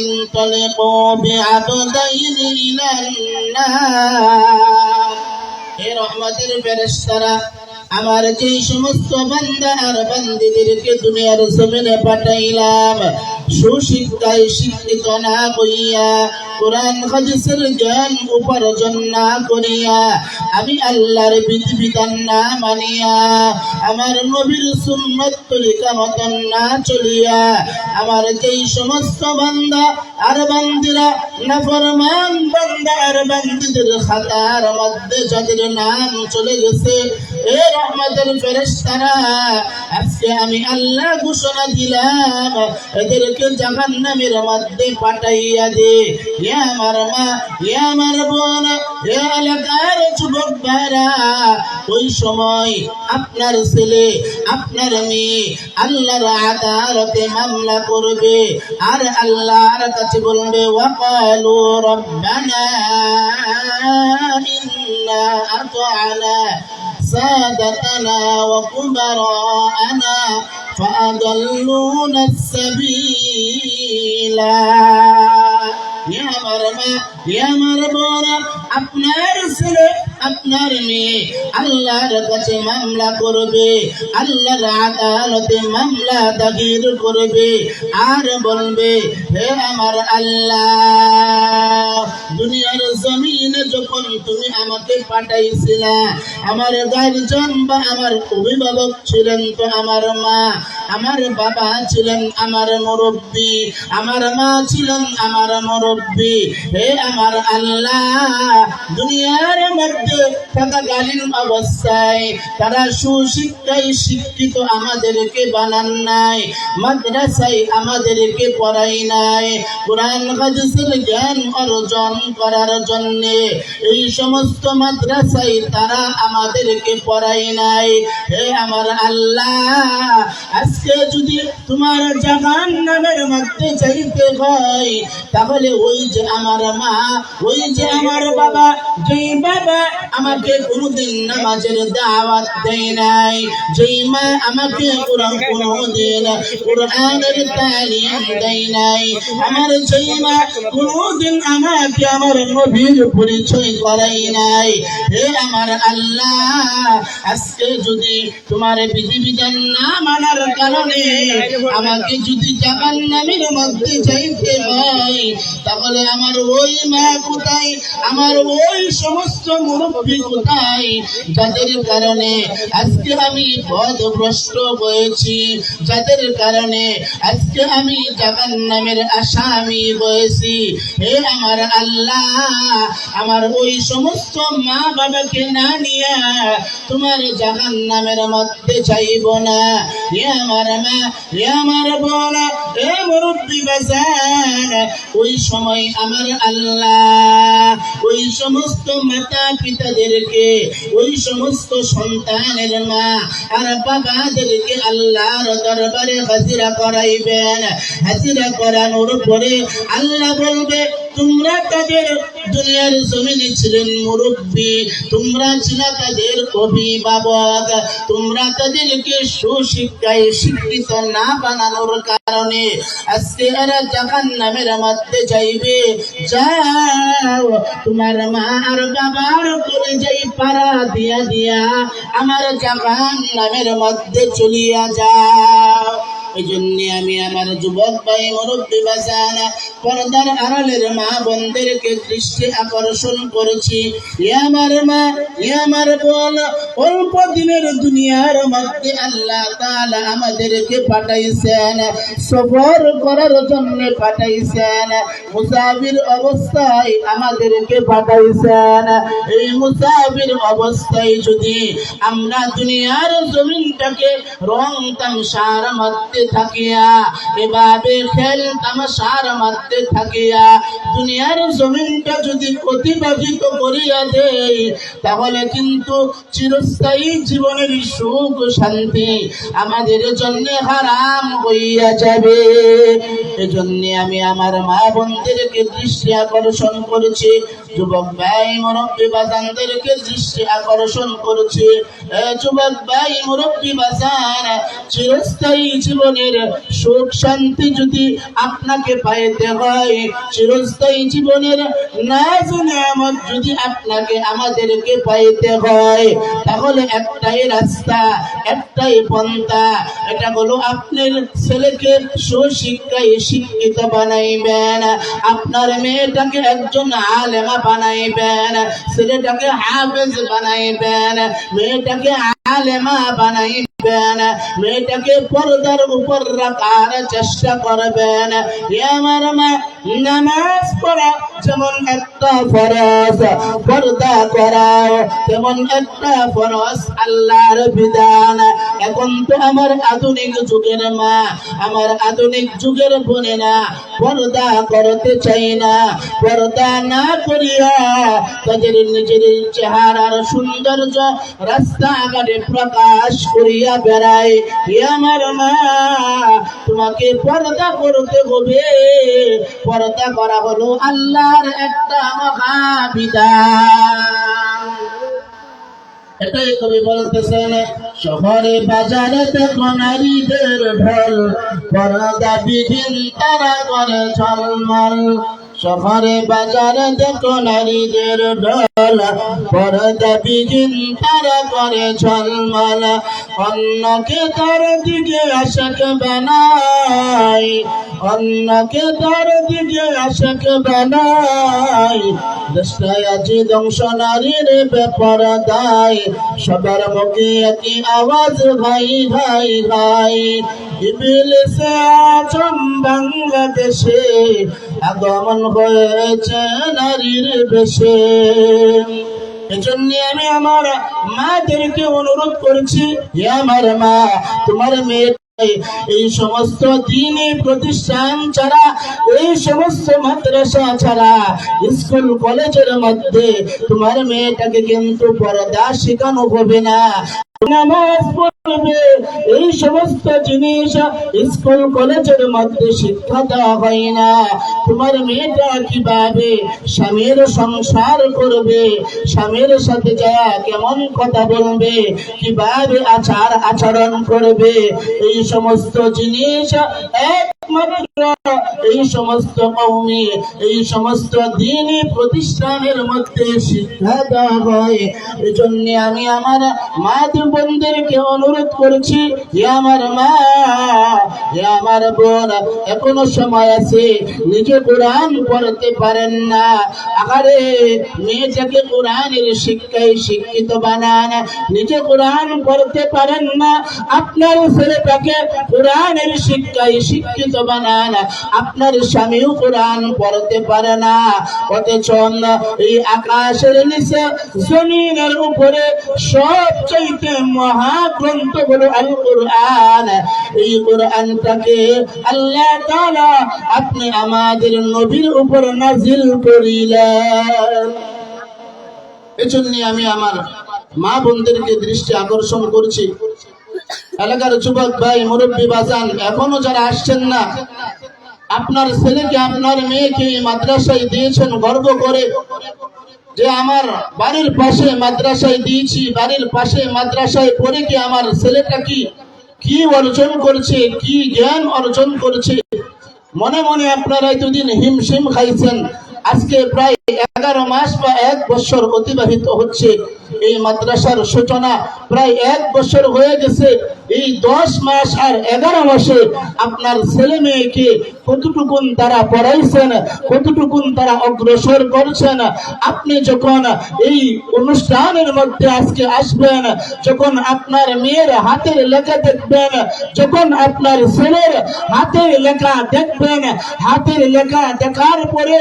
انطلقوا بعبدين إلى النار হে রহমতের ফেরেশতারা আমার যে সমস্ত বান্দা আর বান্দীদেরকে দুনিয়ার জমিনে পাঠাইলাম সুশিক্ষায় শিক্ষিত না করিয়া কোরআন হাদিসের জ্ঞান উপার্জন না করিয়া আমি আল্লাহর বিধিবিধান না মানিয়া আমার নবীর সুন্নাত তরিকা মতন না চলিয়া আমার যেই সমস্ত বান্দা আর বান্দীরা নাফরমান বান্দা আর বান্দীদের খাতার মধ্যে যাদের নাম চলে গেছে এ রহমতের ফেরেশতারা আজকে আমি আল্লাহ ঘোষণা দিলাম এদেরকে জাহান্নামের মধ্যে পাঠাইয়া দে। ইয়া আমার মা, ইয়া আমার বোন, ইয়া এলাকার যুবক ভাইরা, ওই সময় আপনার ছেলে আপনার মেয়ে আল্লাহর আদালতে মামলা করবে আর আল্লাহর কাছে বলবে ওয়াকালু রব্বানা ইন্না আতা'না সাদাতানা ওয়া কুবারা'না ফাআদাল্লুনা সাবিলা। ইয়া আমার মা, ইয়া আমার বোন, আপনার ছেলে আপনার মেয়ে আল্লাহর কাছে মামলা করবে, আল্লাহর আদালতে মামলা দাখিল করবে আর বলবে হে আমার আল্লাহ, দুনিয়ার জমিনে যখন তুমি আমাকে পাঠাইছিলা আমার গার্জিয়ান বা আমার অভিভাবক ছিলেন তো আমার মা, আমার বাবা ছিলেন আমার মুরব্বী, আমার মা ছিলেন আমার মুরব্বী। হে আমার আল্লাহ, দুনিয়ার মধ্যে থাকাকালীন অবস্থায় তারা সুশিক্ষায় শিক্ষিত আমাদেরকে বানান নাই, মাদ্রাসায় আমাদেরকে পড়াই নাই, কোরআন হাদিসের জ্ঞান অর্জন করার জন্য এই সমস্ত মাদ্রাসায় তারা আমাদেরকে পড়াই নাই। হে আমার আল্লাহ, আজকে যদি তোমার জাহান্নামের মধ্যে যাইতে হয় তাহলে ওই যে আমার মা, ওই যে আমার বাবা, যেই বাবা আমাকে কোনোদিন নামাজের দাওয়াত দেয় নাই, যেই মা আমাকে কোনোদিন কোরআনের তালিম দেয় নাই, আমার যেই মা কোনোদিন আমাকে আমার নবীর পরিচয় করাই নাই। হে আমার আল্লাহ, আজকে যদি তোমার বিধিবিধান না মানার কারণে আমাকে যদি জাহান্নামের মধ্যে যাইতে হয় তাহলে আমার ওই মা কোথায়, আমার ওই সমস্ত মুরব্বী কোথায় যাদের কারণে আজকে আমি পথভ্রষ্ট হয়েছি, যাদের কারণে আজকে আমি জাহান্নামের আসামি হয়েছি। হে আমার আল্লাহ, আমার ওই সমস্ত মা বাবাকে না নিয়ে তোমার জাহান্নামের মধ্যে যাইব না। হে আমার মা, হে আমার বোন, হে মুরব্বী বাজান, ওই সময় আমার আল্লাহ ওই সমস্ত মাতা পিতাদেরকে, ওই সমস্ত সন্তানের মা আর বাবাদেরকে আল্লাহর দরবারে হাজিরা করাইবেন। হাজিরা করানোর পরে আল্লাহ বলবে তোমরা তাদের দুনিয়ার জমিনে ছিলেন মুরব্বী, তোমরা ছিল তাদের অভিভাবক, তোমরা তাদেরকে সুশিক্ষায় শিক্ষিত না বানানোর কারণে আজকে এরা জাহান্নামের মধ্যে যাইবে। যাও তোমার মা আর বাবার কলিজায় পাড়া দিয়া দিয়া আমার জাহান্নামের মধ্যে চলিয়া যাও। এই জন্য আমি আমার যুবক ভাই মুরব্বী বাজান পর্দার আড়ালের মা বোনদেরকে দৃষ্টি আকর্ষণ করেছি। আমার মা, আমার বোন, অল্প দিনের দুনিয়ার মধ্যে আল্লাহ তাআলা আমাদেরকে পাঠাইছেন, সফর করার জন্য পাঠাইছেন, মুসাফির অবস্থায় আমাদেরকে পাঠাইছেন। এই মুসাফির অবস্থায় যদি আমরা দুনিয়ার জমিনটাকে রং তামসার মধ্যে থাকিয়া এভাবে খেল তামাশার মধ্যে থাকিয়া দুনিয়ার জমিনটা যদি অতিবাহিত করিয়া দেই তাহলে কিন্তু চিরস্থায়ী জীবনের সুখ শান্তি আমাদের জন্য হারাম হইয়া যাবে। এজন্য আমি আমার মা বোনদেরকে দৃষ্টি আকর্ষণ করেছি, যুবক ভাই মুরব্বী বাজানদেরকে দৃষ্টি আকর্ষণ করেছি। যুবক ভাই মুরব্বী বাজান, চিরস্থায়ী জীবন জীবনের সুখ শান্তি যদি আপনাকে পাইতে হয়, চিরস্থায়ী জীবনের নাজ নিয়ামত যদি আপনাকে আমাদেরকে পাইতে হয়, তাহলে একটাই রাস্তা, একটাই পন্থা। এটা হলো আপনার ছেলেকে সুশিক্ষায় শিক্ষিত বানাইবেন, আপনার মেয়েটাকে একজন আলেমা বানাইবেন, ছেলেটাকে হাফেজ বানাইবেন, মেয়েটাকে আলেমা বানাইবেন, মেয়েটাকে পর্দার উপর রাখার চেষ্টা করবেন। আমার মা, নামাজ পড়া যেমন একটা ফরজ, পর্দা করাও তেমন একটা ফরজ, আল্লাহর বিধান। এখন তো আমার আধুনিক যুগের মা, আমার আধুনিক যুগের বোনেরা পর্দা করতে চাই না। পর্দা না করিয়া তাদের নিজের চেহারার সৌন্দর্য রাস্তাঘাটে প্রকাশ করিয়া বেড়ায়। আমার মা, তোমাকে পর্দা করতে হবে। পর্দা করা হলো আল্লাহর একটা মহাবিধান। এটাই কবি বলতেছেন, শহরে বাজারে দেখো নারীদের ঢল, পর্দা বিহীন তারা করে ঝলমল। শহরে বাজারে দেখো নারীদের ঢল, পর্দা বিহীন তারা করে ঝলমল। অন্যকে তার দিকে আশাক বানাই, অন্যকে তার দিকে আশাক বানাই। দেশটায় আজি ধ্বংস নারীর বেপরদায়, সবার মুখে একই আওয়াজ, ভাই ভাই ভাই। ইবলিসে আজম বাংলাদেশে আগমন হয়েছে নারীর বেশে। এজন্য আমি আমার মাদেরকে অনুরোধ করছি, আমার মা, তোমার মেয়ে এই সমস্ত দ্বীনি প্রতিষ্ঠান ছাড়া, এই সমস্ত মাদ্রাসা ছাড়া, স্কুল কলেজের মধ্যে তোমার মেয়েটাকে কিন্তু পর্দা শেখানো হবে না। নামাজ পড়বে, এই সমস্ত জিনিস স্কুল কলেজের মধ্যে শিক্ষা দেওয়া হয় না। তোমার মেয়েটা কিভাবে স্বামীর সংসার করবে, স্বামীর সাথে যা কেমন কথা বলবে, কিভাবে আচার আচরণ করবে, এই সমস্ত জিনিস একমাত্র এই সমস্ত কওমি, এই সমস্ত দ্বীনি প্রতিষ্ঠানের মধ্যে শিক্ষা দেওয়া হয়। এই জন্য আমি আমার মা বোনদেরকে অনুরোধ করছি, আমার মা, আমার বোন, এখনো সময় আছে। নিজে কোরআন পড়তে পারেন না, আরে মেয়েটাকে কোরআনের শিক্ষায় শিক্ষিত বানান। নিজে কোরআন পড়তে পারেন না, আপনার ছেলেটাকে কোরআনের শিক্ষায় শিক্ষিত বানান। আপনার স্বামীও কোরআন পড়তে পারে না, অথচ এই আকাশের নিচে জমিনের উপরে সবচাইতে মহাগ্রন্থ হলো আল কোরআন। এই কোরআনটাকে আল্লাহ তাআলা আপনি আমাদের নবীর উপর নাজিল করিলেন। এজন্য আমি আমার মা বোনদেরকে দৃষ্টি আকর্ষণ করছি, এলাকার যুবক ভাই, মুরব্বী বাজান, এখনো যারা আসছেন না, আপনার ছেলেকে আপনার মেয়েকে মাদ্রাসায় দিয়েছেন গর্ব করে, যে আমার বাড়ির পাশে মাদ্রাসায় দিয়েছি, বাড়ির পাশে মাদ্রাসায় পড়ে কি আমার ছেলেটা কি অর্জন করছে, কি জ্ঞান অর্জন করছে। মনে মনে আপনারা এতদিন হিমশিম খাইছেন। আজকে প্রায় 11 মাস বা 1 বছর অতিবাহিত হচ্ছে। এই মাদ্রাসার সূচনা প্রায় 1 বছর হয়ে গেছে। এই 10 মাস আর 11 মাসে আপনার ছেলে মেয়েকে কতটুকুন তারা পড়াইছেন, কতটুকুন তারা অগ্রসর করছেন। আপনি যখন এই অনুষ্ঠানের মধ্যে আজকে আসবেন, যখন আপনার মেয়ের হাতের লেখা দেখবেন, যখন আপনার ছেলের হাতের লেখা দেখবেন, হাতের লেখা দেখার পরে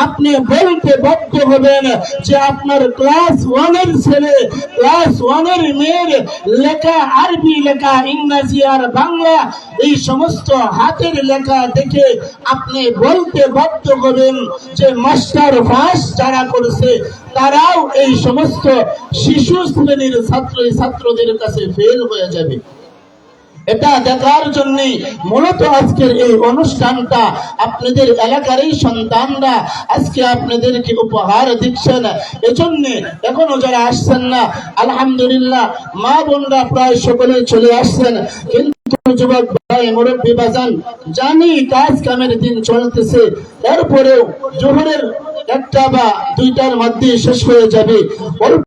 আপনি বলতে বাধ্য হবেন যে আপনার ক্লাস 1 এর ছেলে, ক্লাস 1 এর মেয়ের লেখা, আরবি লেখা, ইংরেজি আর বাংলা, এই সমস্ত হাতের লেখা দেখে আপনি বলতে বাধ্য হবেন যে মাস্টার পাস যারা করেছে তারাও এই সমস্ত শিশু শ্রেণীর ছাত্রদের কাছে ফেল হয়ে যাবে। এটা দেখার জন্য মূলত আজকের এই অনুষ্ঠানটা আপনাদের এলাকার এই সন্তানরা আজকে আপনাদেরকে উপহার দিচ্ছেন। এজন্য এখনো যারা আসছেন না, আলহামদুলিল্লাহ মা বোনরা প্রায় সকলে চলে আসছেন, কিন্তু যুবক ভাই মুরব্বী বাজান, জানি কাজ কামের দিন চলতেছে, এরপরেও জোহরের 1টা বা 2টার মধ্যে শেষ হয়ে যাবে। অল্প